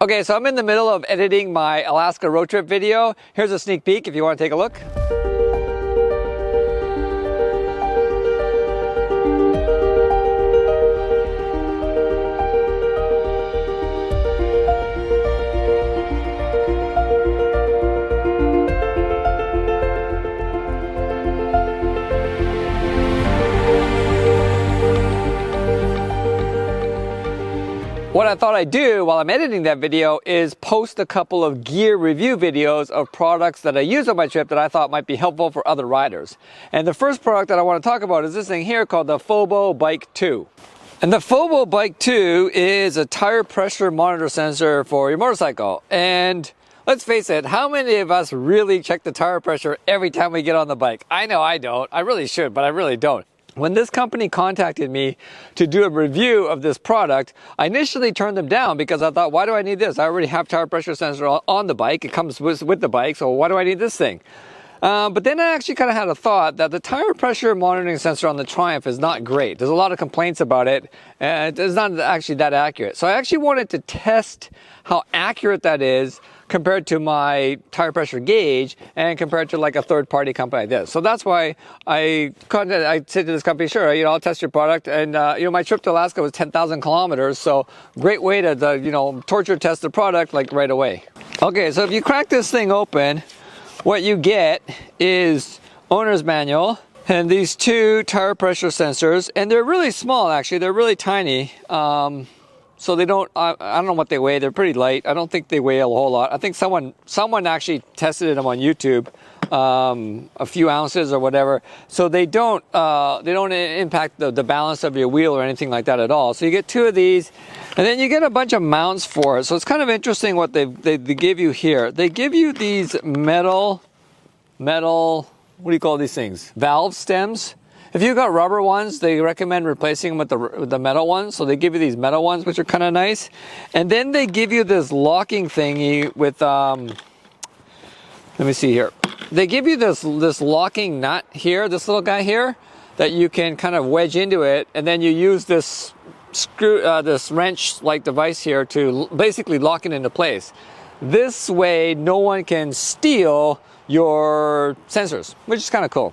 Okay, so I'm in the middle of editing my Alaska road trip video. Here's a sneak peek if you want to take a look. What I thought I'd do while I'm editing that video is post a couple of gear review videos of products that I use on my trip that I thought might be helpful for other riders. And the first product that I want to talk about is this thing here called the Fobo Bike 2. And the Fobo Bike 2 is a tire pressure monitor sensor for your motorcycle. And let's face it, how many of us really check the tire pressure every time we get on the bike? I know I don't. I really should, but I really don't. When this company contacted me to do a review of this product, I initially turned them down because I thought, why do I need this? I already have tire pressure sensor on the bike. It comes with the bike, so why do I need this thing? But then I actually kind of had a thought that the tire pressure monitoring sensor on the Triumph is not great. There's a lot of complaints about it, and it's not actually that accurate. So I actually wanted to test how accurate that is compared to my tire pressure gauge and compared to like a third-party company like this. So that's why I said to this company, sure, I'll test your product. And my trip to Alaska was 10,000 kilometers, so great way to torture test the product like right away. Okay, so if you crack this thing open, what you get is owner's manual and these two tire pressure sensors, and they're really small actually. They're really tiny. So they don't, I don't know what they weigh. They're pretty light. I don't think they weigh a whole lot. I think someone actually tested them on YouTube, a few ounces or whatever. So they don't impact the balance of your wheel or anything like that at all. So you get two of these, and then you get a bunch of mounts for it. So it's kind of interesting what they give you here. They give you these metal, what do you call these things? Valve stems. If you've got rubber ones, they recommend replacing them with the metal ones. So they give you these metal ones, which are kind of nice. And then they give you this locking thingy with, let me see here. They give you this locking nut here, this little guy here, that you can kind of wedge into it. And then you use this this wrench-like device here to basically lock it into place. This way, no one can steal your sensors, which is kind of cool.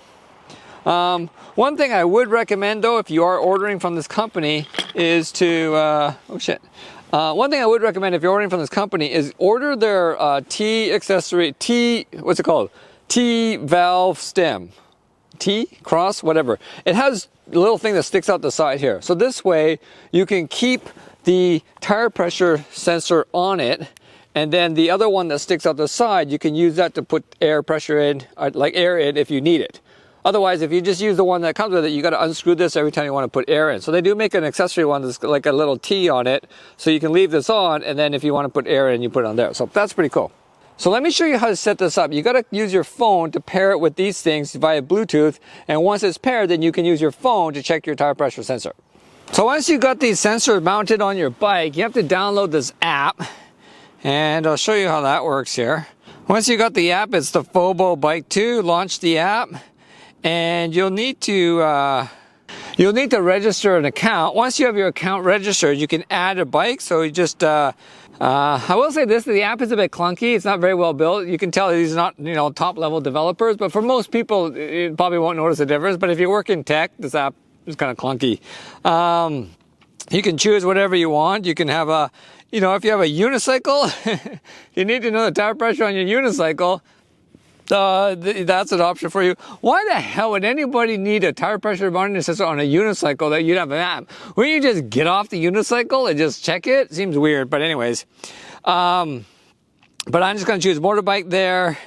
One thing I would recommend though, if you are ordering from this company, is to, one thing I would recommend if you're ordering from this company is order their what's it called? T-valve stem. T-cross, whatever. It has a little thing that sticks out the side here. So this way you can keep the tire pressure sensor on it, and then the other one that sticks out the side, you can use that to put air pressure in, like air in if you need it. Otherwise, if you just use the one that comes with it, you got to unscrew this every time you want to put air in. So they do make an accessory one that's like a little T on it, so you can leave this on, and then if you want to put air in, you put it on there. So that's pretty cool. So let me show you how to set this up. You got to use your phone to pair it with these things via Bluetooth, and once it's paired, then you can use your phone to check your tire pressure sensor. So once you got these sensors mounted on your bike, you have to download this app, and I'll show you how that works here. Once you got the app, it's the Fobo Bike 2. Launch the app. And you'll need to register an account. Once you have your account registered, you can add a bike. So you just, I will say this, the app is a bit clunky. It's not very well built. You can tell these are not, top level developers, but for most people, you probably won't notice a difference. But if you work in tech, this app is kind of clunky. You can choose whatever you want. You can have if you have a unicycle, you need to know the tire pressure on your unicycle. That's an option for you. Why the hell would anybody need a tire pressure monitoring sensor on a unicycle that you'd have an app? Wouldn't you just get off the unicycle and just check it? Seems weird, but anyways. But I'm just going to choose motorbike there.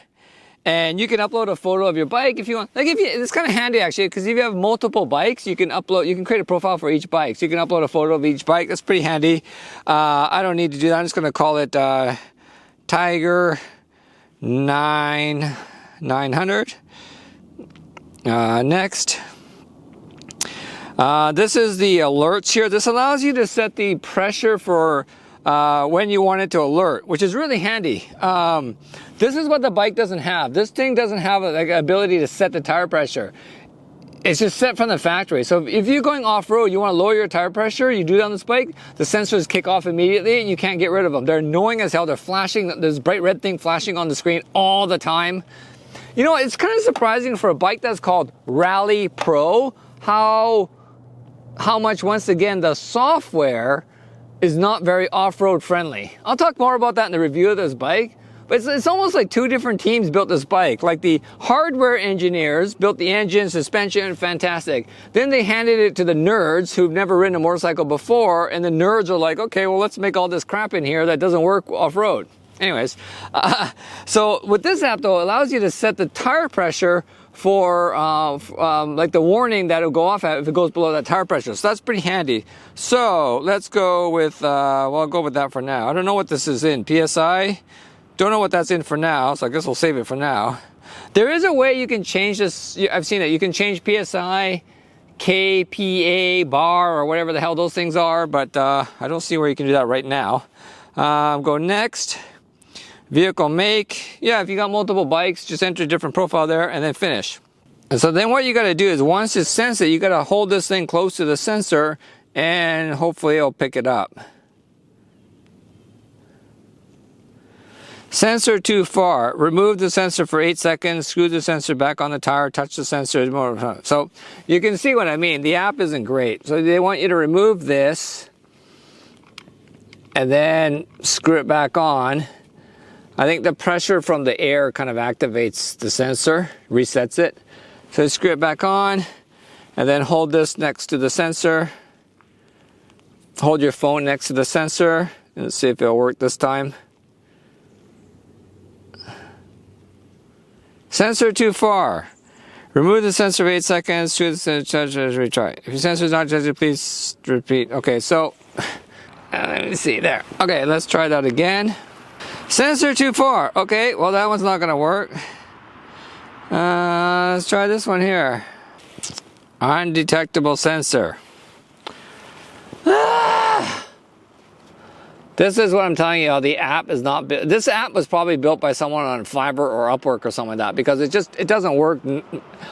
And you can upload a photo of your bike if you want. It's kind of handy actually, because if you have multiple bikes, you can create a profile for each bike. So you can upload a photo of each bike. That's pretty handy. I don't need to do that. I'm just going to call it Tiger 900. Next. This is the alerts here. This allows you to set the pressure for when you want it to alert, which is really handy. This is what the bike doesn't have. This thing doesn't have the ability to set the tire pressure. It's just set from the factory. So if you're going off-road, you want to lower your tire pressure, you do it on this bike, the sensors kick off immediately and you can't get rid of them. They're annoying as hell. They're flashing, there's bright red thing flashing on the screen all the time. You know, it's kind of surprising for a bike that's called Rally Pro, how much, once again, the software is not very off-road friendly. I'll talk more about that in the review of this bike. But it's almost like two different teams built this bike. Like the hardware engineers built the engine, suspension, fantastic. Then they handed it to the nerds who've never ridden a motorcycle before, and the nerds are like, okay, well, let's make all this crap in here that doesn't work off-road. Anyways, so with this app though, it allows you to set the tire pressure for like the warning that it'll go off at if it goes below that tire pressure. So that's pretty handy. So let's go with, well, I'll go with that for now. I don't know what this is in, PSI. Don't know what that's in for now, so I guess we'll save it for now. There is a way you can change this. I've seen it. You can change PSI, KPA, bar, or whatever the hell those things are, but I don't see where you can do that right now. Go next. Vehicle make. Yeah, if you got multiple bikes, just enter a different profile there and then finish. And so then what you got to do is once it senses it, you got to hold this thing close to the sensor and hopefully it'll pick it up. Sensor too far. Remove the sensor for 8 seconds, screw the sensor back on the tire, touch the sensor. So you can see what I mean. The app isn't great. So they want you to remove this and then screw it back on. I think the pressure from the air kind of activates the sensor, resets it. So screw it back on and then hold this next to the sensor. Hold your phone next to the sensor and let's see if it'll work this time. Sensor too far. Remove the sensor for 8 seconds. Screw the sensor, retry. If your sensor is not adjusted, please repeat. Okay, so let me see there. Okay, let's try that again. Sensor too far. Okay, well that one's not gonna work. Let's try this one here. Undetectable sensor. This is what I'm telling you, the app is not built. This app was probably built by someone on Fiverr or Upwork or something like that because it doesn't work.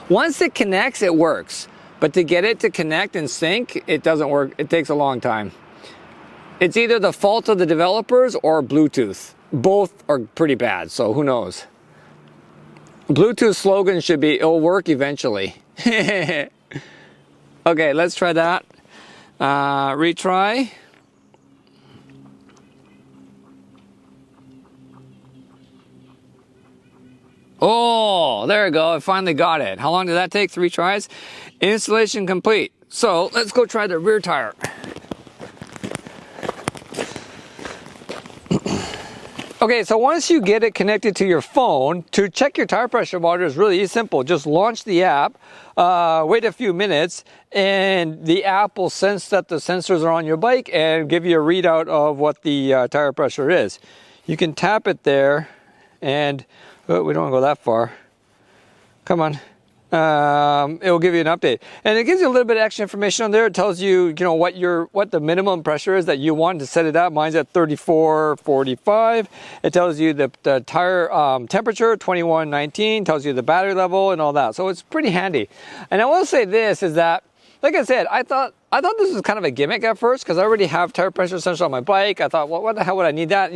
Once it connects, it works. But to get it to connect and sync, it doesn't work. It takes a long time. It's either the fault of the developers or Bluetooth. Both are pretty bad, so who knows. Bluetooth slogan should be, it'll work eventually. Okay, let's try that. Retry. Oh, there we go. I finally got it. How long did that take? 3 tries? Installation complete. So let's go try the rear tire. Okay, so once you get it connected to your phone, to check your tire pressure monitor is really simple. Just launch the app, wait a few minutes, and the app will sense that the sensors are on your bike and give you a readout of what the tire pressure is. You can tap it there, and oh, we don't want to go that far. Come on. It will give you an update, and it gives you a little bit of extra information on there. It tells you, what the minimum pressure is that you want to set it at. Mine's at 34.45. It tells you the tire temperature, 21.19. Tells you the battery level and all that. So it's pretty handy. And I will say this is that, like I said, I thought this was kind of a gimmick at first because I already have tire pressure sensor on my bike. I thought, well, what the hell would I need that?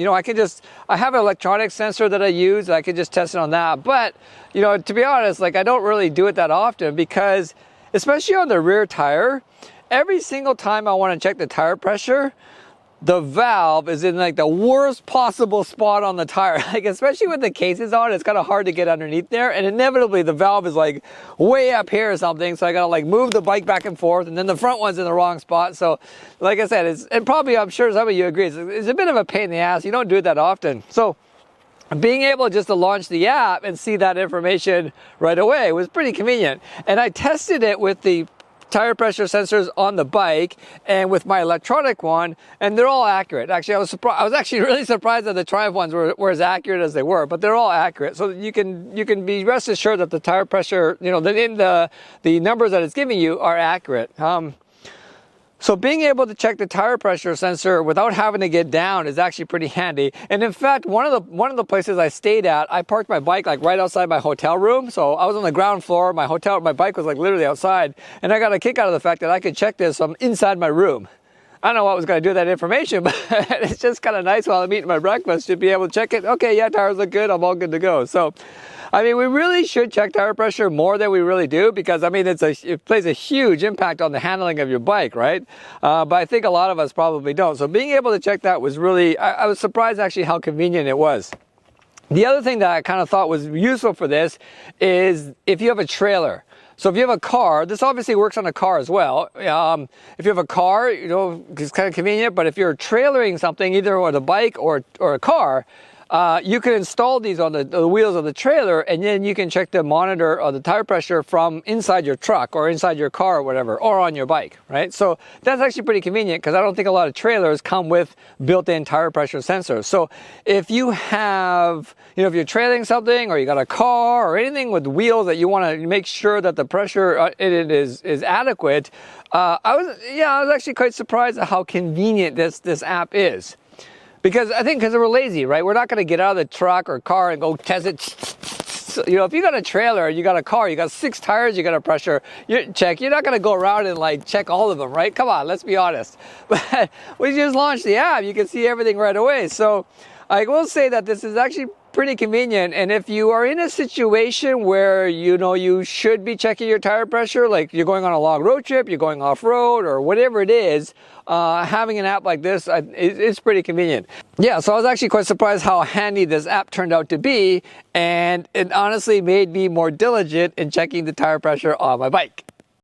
I have an electronic sensor that I use. I could just test it on that. But, to be honest, I don't really do it that often because, especially on the rear tire, every single time I want to check the tire pressure, the valve is in the worst possible spot on the tire. Especially with the cases on, it's kind of hard to get underneath there. And inevitably the valve is way up here or something. So I got to move the bike back and forth, and then the front one's in the wrong spot. So like I said, and probably I'm sure some of you agree, it's a bit of a pain in the ass. You don't do it that often. So being able just to launch the app and see that information right away was pretty convenient. And I tested it with the tire pressure sensors on the bike and with my electronic one, and they're all accurate. Actually, I was actually really surprised that the Triumph ones were as accurate as they were, but they're all accurate. So you can be rest assured that the tire pressure, the numbers that it's giving you are accurate. So being able to check the tire pressure sensor without having to get down is actually pretty handy. And in fact, one of the places I stayed at, I parked my bike like right outside my hotel room. So I was on the ground floor, my bike was like literally outside, and I got a kick out of the fact that I could check this from inside my room. I don't know what I was going to do with that information, but it's just kind of nice while I'm eating my breakfast to be able to check it. Okay, yeah, tires look good, I'm all good to go. So I mean, we really should check tire pressure more than we really do, because I mean, it plays a huge impact on the handling of your bike, right? But I think a lot of us probably don't. So being able to check that was really, I was surprised actually how convenient it was. The other thing that I kind of thought was useful for this is if you have a trailer. So if you have a car, this obviously works on a car as well. If you have a car, you know, it's kind of convenient, but if you're trailering something, either on a bike or a car, you can install these on the wheels of the trailer, and then you can check the monitor or the tire pressure from inside your truck or inside your car or whatever, or on your bike, right? So that's actually pretty convenient, because I don't think a lot of trailers come with built-in tire pressure sensors. So if you have, you know, if you're trailing something, or you got a car or anything with wheels that you want to make sure that the pressure in it is adequate, I was actually quite surprised at how convenient this app is. Because I think we're lazy, right? We're not going to get out of the truck or car and go test it. So, you know, if you got a trailer, you got a car, you got 6 tires, you got a pressure check, you're not going to go around and like check all of them, right? Come on, let's be honest. But we just launched the app, you can see everything right away. So I will say that this is actually pretty convenient. And if you are in a situation where you know you should be checking your tire pressure, like you're going on a long road trip, you're going off-road, or whatever it is, having an app like this is pretty convenient. Yeah, so I was actually quite surprised how handy this app turned out to be, and it honestly made me more diligent in checking the tire pressure on my bike.